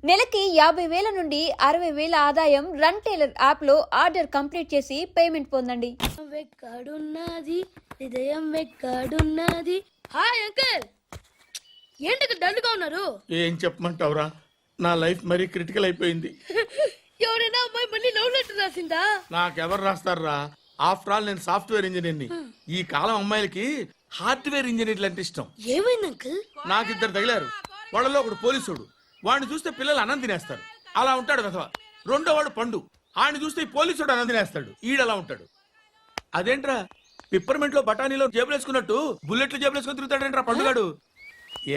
నెలకి 50,000 నుండి 60,000 ఆదాయం రన్ టైలర్ యాప్ లో ఆర్డర్ కంప్లీట్ చేసి పేమెంట్ పొందండి. వెక్కడున్నది హృదయం వెక్కడున్నది. హాయ్ అంకుల్, ఏంటి డల్గా ఉన్నారు? ఏం చెప్పమంటావురా, నా లైఫ్ మరీ క్రిటికల్ అయిపోయింది. ఎవరైనా అమ్మాయి మళ్ళీ లవ్ లెటర్ రాసిందా? నాకెవరు రాస్తారా? ఆఫ్టర్ ఆల్ నేను సాఫ్ట్వేర్ ఇంజనీర్ని. ఈ కాలం అమ్మాయిలకి హార్డ్వేర్ ఇంజనీర్లు అంటే ఇష్టం. ఏమైంది అంకుల్? నాకు ఇద్దరు తగిలారు. వాళ్ళలో ఒకడు పోలీసుడు, వాడిని చూస్తే పిల్లలు అన్నం తినేస్తారు, అలా ఉంటాడు కదా. రెండో వాడు పండు, ఆడిని చూస్తే ఈ పోలీసుడు అన్నం తినేస్తాడు, ఈడలా ఉంటాడు. అదేంట్రా పిప్పర్మెంట్ లో బఠానీలో జేబులేసుకున్నట్టు బుల్లెట్లు జేబులేసుకుని తిరుగుతాడేంట్రా పండుగాడు.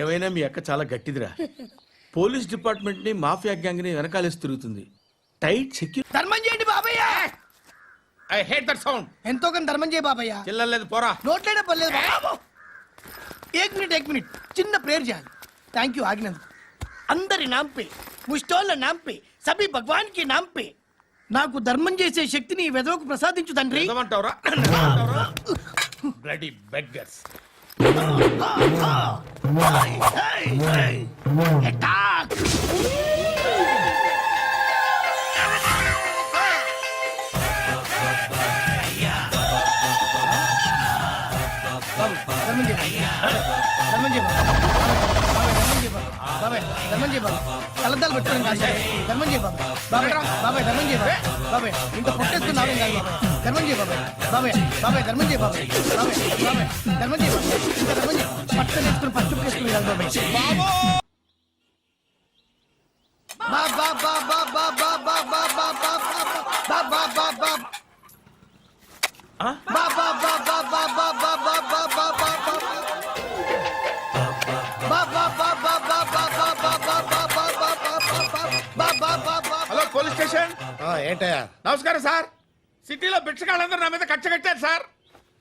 ఏమైనా మీ అక్క చాలా గట్టిదిరా. పోలీస్ డిపార్ట్మెంట్ ని మాఫియా గ్యాంగ్ ని వెనకాలేసి తిరుగుతుంది. Tight security. ధర్మం చేయండి బాబయ్య. I hate that sound. ఎంతో కొంత ధర్మం చేయ బాబయ్య. చిల్లలేదు పోరా. నోట్లేనే పర్లేదు బాబు. ఏక్ మినిట్ చిన్న ప్రేయర్ చేయాలి. థ్యాంక్ యూ ఆగినందుకు. అందరి నామ్ పే, ముష్టోళ్ళ నామ్ పే, సభీ భగవాన్ కి నామ్ పే నాకు ధర్మం చేసే శక్తిని ఈ వెదవకు ప్రసాదించు తండ్రి. ఏమంటావురా? Bloody beggars. అటాక్. ధర్మం చేయ ధర్మం చేయ బాబాయ్, ధర్మం చేయ బాబా. కలద్దాలు పెట్టుకోండి కాదు. ధర్మం చేయ బాబా. బాబాయ్ బాబాయ్ ధర్మం చేయ బాబాయ్. ఇంత పొట్టేసుకున్నావు కాదు బాబాయ్. ధర్మం చేయ బాబాయ్. బాబాయ్ బాబాయ్ ధర్మం చేయ బాబాయ్. బాబాయ్ బాబాయ్ ధర్మం చేయ బాబాయ్. ఇంత ధర్మం చేయ. పట్టణ వేసుకుని పచ్చుకు వేసుకుని కాదు బాబాయ్. బాబా బాబా బాబా బాబా బాబా బాబా బాబా హలో పోలీస్ స్టేషన్. ఏంటయ్యా? నమస్కారం సార్. సిటీలో భిక్షగాళ్ళందరూ నా మీద కచ్చ కట్టారు సార్.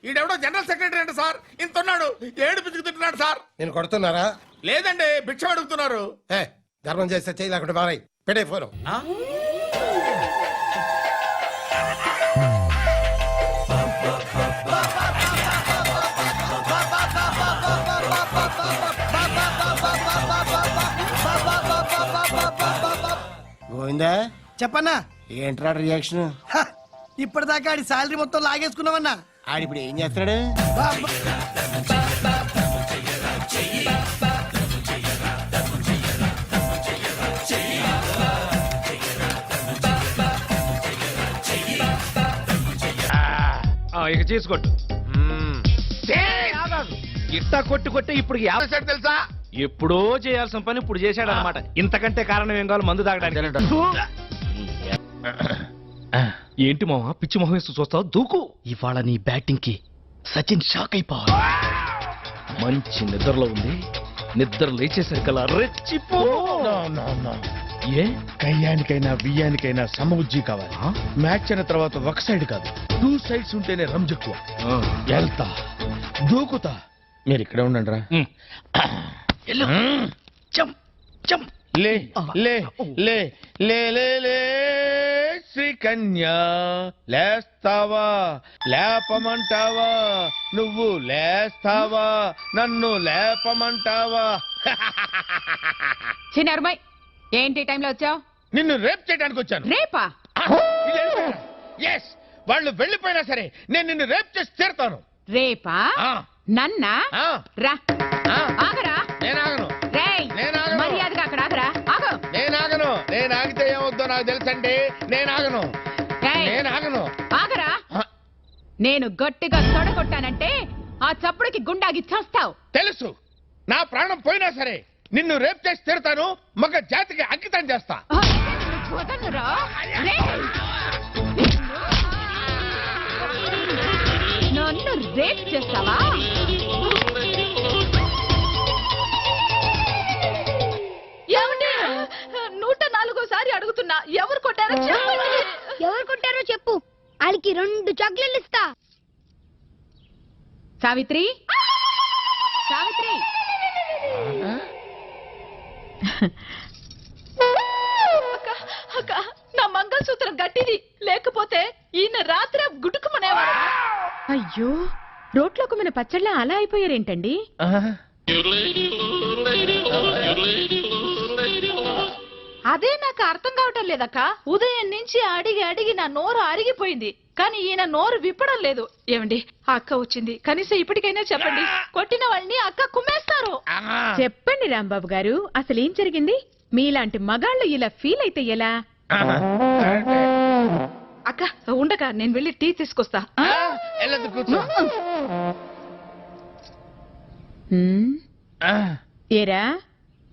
ఈడెవడో జనరల్ సెక్రటరీ అంట సార్. ఇంత ఉన్నాడు, ఏడు పిచ్చుకుతున్నాడు సార్. నేను కొడుతున్నారా? లేదండి, భిక్ష అడుగుతున్నారు. ధర్మం చేస్తే చేయి, లేకుంటే మారాయి. పెట్టే ఫోను. గోవిందా, చెప్పన్నా. ఏంట్రా రియాక్షన్? ఇప్పటిదాకా ఆడి శాలరీ మొత్తం లాగేసుకున్నావన్నా. ఆడిప్పుడు ఏం చేస్తున్నాడు? ఇక చేసుకోట్టు. ఇట్టా కొట్టి ఇప్పుడు తెలుసా? ఎప్పుడో చేయాల్సిన పని ఇప్పుడు చేశాడు అనమాట. ఇంతకంటే కారణం ఏం కావాలి? మందు తాగడానికి. ఏంటి మామ పిచ్చి మొహం వేస్తూ చూస్తావు? దూకు. ఇవాళ నీ బ్యాటింగ్ కి సచిన్ షాక్ అయిపోవాలి. మంచి నిద్రలో ఉంది, నిద్ర లేచేసరికల్లా రెచ్చిపో. ఏ కయ్యానికైనా బియ్యానికైనా సమబుజ్జి కావాలి. మ్యాచ్ అయిన తర్వాత ఒక సైడ్ కాదు, 2 సైడ్స్ ఉంటేనే రంజెక్కువ. వెళ్తా, దూకుతా. మీరు ఇక్కడే ఉండండి రా. లే లే లే లే లే లే శ్రీకన్యా, లేస్తావా లేపమంటావా? నువ్వు లేస్తావా నన్ను లేపమంటావా? చిన్నరుమై, ఏంటి టైంలో వచ్చావు? నిన్ను రేప్ చేయడానికి వచ్చాను. రేపా? ఎస్, వాళ్ళు వెళ్ళిపోయినా సరే నేను నిన్ను రేప్ చేసి తీరుతాను. రేపా? నన్నా? రా. ఆగరా. నేనాగను. రేయ్, మర్యాదగా అక్కడ ఆగరా. ఆగు. నేనాగను. నేను ఆగితే ఏమవుద్దో నాకు తెలుసండి. నేనాగను. నేనాగను. ఆగరా. నేను గట్టిగా తొడగొట్టానంటే ఆ చప్పుడుకి గుండాగి చేస్తావు. తెలుసు. నా ప్రాణం పోయినా సరే నిన్ను రేప్ చేసి తీరుతాను. మగ జాతికి అంకితం చేస్తా. వదలరా. నన్ను రేప్ చేస్తావా? ఏమండి, 104సారి అడుగుతున్నా, ఎవరు కొట్టారో చెప్పండి. ఎవరు కొట్టారో చెప్పు, వాళ్ళకి 2 చాక్లెట్లు ఇస్తా. సావిత్రి, సావిత్రి. అక్క, నా మంగళసూత్రం గట్టిది, లేకపోతే ఈయన రాత్రి గుడుకుమనేవాడు. అయ్యో, రోట్లోకి మన పచ్చళ్ళ అలా అయిపోయారేంటండి? అదే నాకు అర్థం కావటం లేదక్క. ఉదయం నుంచి అడిగి అడిగి నా నోరు అరిగిపోయింది, కానీ ఈయన నోరు విప్పడం లేదు. ఏమండి, ఆ అక్క వచ్చింది, కనీసం ఇప్పటికైనా చెప్పండి. కొట్టిన వాళ్ళని అక్క కుమ్మేస్తారు. చెప్పండి రాంబాబు గారు, అసలు ఏం జరిగింది? మీలాంటి మగాళ్ళు ఇలా ఫీల్ అయితే ఎలా? అక్క ఉండక, నేను వెళ్ళి టీ తీసుకొస్తా. వెళ్ళదు, కూర్చో. హ్మ్? ఏరా,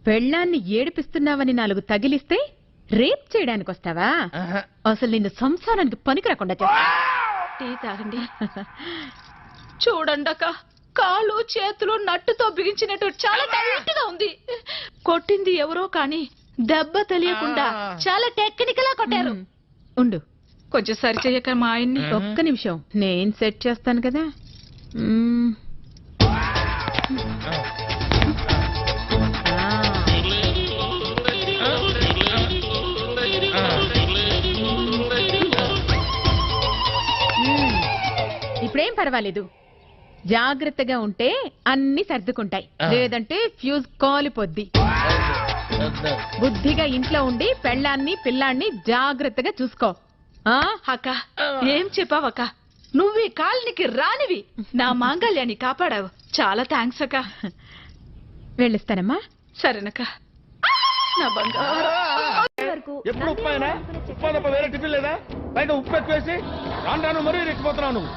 పెళ్ళాన్ని ఏడిపిస్తున్నావని 4 తగిలిస్తే రేప్ చేయడానికి వస్తావా? అసలు నిన్ను సంసారానికి పనికి రాకుండా చేస్తా. టీ తాగండి. చూడండి అక్క, కాళ్ళు చేతులు నట్టుతో బిగించినట్టు చాలా టైట్ గా ఉంది. కొట్టింది ఎవరో కానీ దెబ్బ తెలియకుండా చాలా టెక్నికల్ గా కొట్టారు. ఉండు, కొంచెం సరి చెయ్యక మా ఆయన్ని. ఒక్క నిమిషం, నేను సెట్ చేస్తాను కదా. ఇప్పుడేం పర్వాలేదు, జాగ్రత్తగా ఉంటే అన్ని సర్దుకుంటాయి, లేదంటే ఫ్యూజ్ కాలిపోద్ది. బుద్ధిగా ఇంట్లో ఉండి పెళ్ళాన్ని పిల్లాన్ని జాగ్రత్తగా చూసుకో. అక్క ఏం చెప్పావక్క, నువ్వు ఈ కాలనికి రానివి, నా మాంగళ్యాన్ని కాపాడావు. చాలా థ్యాంక్స్ అక్క. వెళ్ళిస్తానమ్మా. సరేనక్క. నా బంగారు ఎప్పుడు ఉప్పాయినా? ఉప్పా తప్ప వేరే టిఫిన్ లేదా? పైగా ఉప్పు ఎక్కువేసి రాను రాను మరీ రెచ్చిపోతున్నావు నువ్వు.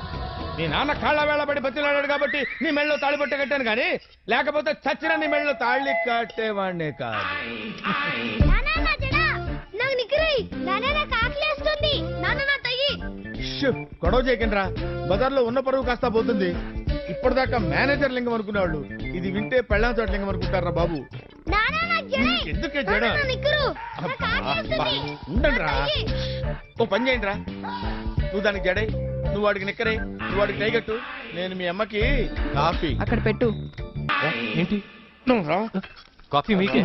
నీ నాన్న కాళ్ళ వేళ పడి బతిలాడాడు కాబట్టి నీ మెళ్ళలో తాళి పట్టే కట్టాను కానీ, లేకపోతే చచ్చిన నీ మెళ్ళలో తాళి కట్టేవాడినే కాదు. షూ, గొడవ చేయకండి. బజార్లో ఉన్న పరువు కాస్త పోతుంది. ఇప్పటిదాకా మేనేజర్ లింగం అనుకునేవాళ్ళు ఇది వింటే పెళ్ళాం చోట లింగం అనుకుంటారా బాబు? ఎందుకే జడ? ఉండండి రా, ఓ పని చేయండి రా. నువ్వు దానికి జడై, నువ్వు వాడికి నిక్కరే, నువ్వు వాడికి టైగట్టు, నేను మీ అమ్మకి కాఫీ అక్కడ పెట్టు. ఏంటి నువ్వు రా. కాఫీ మీకే?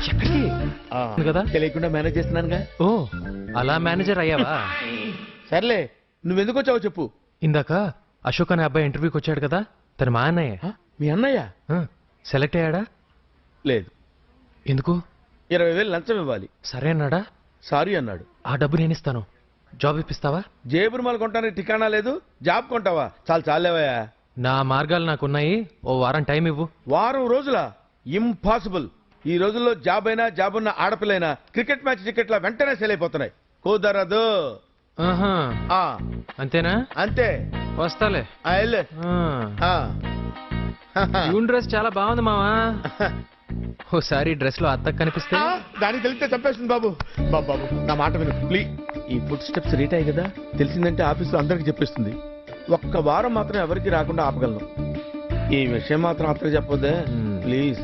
ఎక్కడికి కదా? తెలియకుండా మేనేజ్ చేస్తున్నానుగా. ఓ, అలా మేనేజర్ అయ్యావా? సర్లే, నువ్వెందుకు వచ్చావో చెప్పు. ఇందాక అశోక్ అనే అబ్బాయి ఇంటర్వ్యూకి వచ్చాడు కదా, తన మా అన్నయ్య. మీ అన్నయ్య సెలెక్ట్ అయ్యాడా? లేదు. ఎందుకు? 20,000 లంచం ఇవ్వాలి. సరే అన్నాడా? సారీ అన్నాడు. ఆ డబ్బు నేను ఇస్తాను, జాబ్ ఇప్పిస్తావా? జేబురుమాలు కొంటానికి ఠికానా లేదు, జాబ్ కొంటావా? చాలేవయ్యా. నా మార్గాలు నాకున్నాయి, ఓ వారం టైం ఇవ్వు. వారం రోజుల? ఇంపాసిబుల్. ఈ రోజుల్లో జాబ్ అయినా, జాబ్ ఉన్న ఆడపిల్లైనా క్రికెట్ మ్యాచ్ టికెట్ల వెంటనే సేల్ అయిపోతున్నాయి. కుదరదు. ఆహా, ఆ, అంతేనా? అంతే. వస్తాలే. వెళ్ళు. ఆ. యూన్ డ్రెస్ చాలా బాగుంది మావా. ఓసారి డ్రెస్ లో అత్తకు కనిపిస్తే. దానికి తెలిస్తే చెప్పేస్తుంది బాబు. బాబు నా మాట విను ప్లీజ్. ఈ ఫుడ్ స్టెప్స్ రీట్ అయ్యి కదా, తెలిసిందంటే ఆఫీస్లో అందరికి చెప్పేస్తుంది. ఒక్క వారం మాత్రం ఎవరికి రాకుండా ఆపగలను. ఈ విషయం మాత్రం అత్తకు చెప్పొద్దే ప్లీజ్.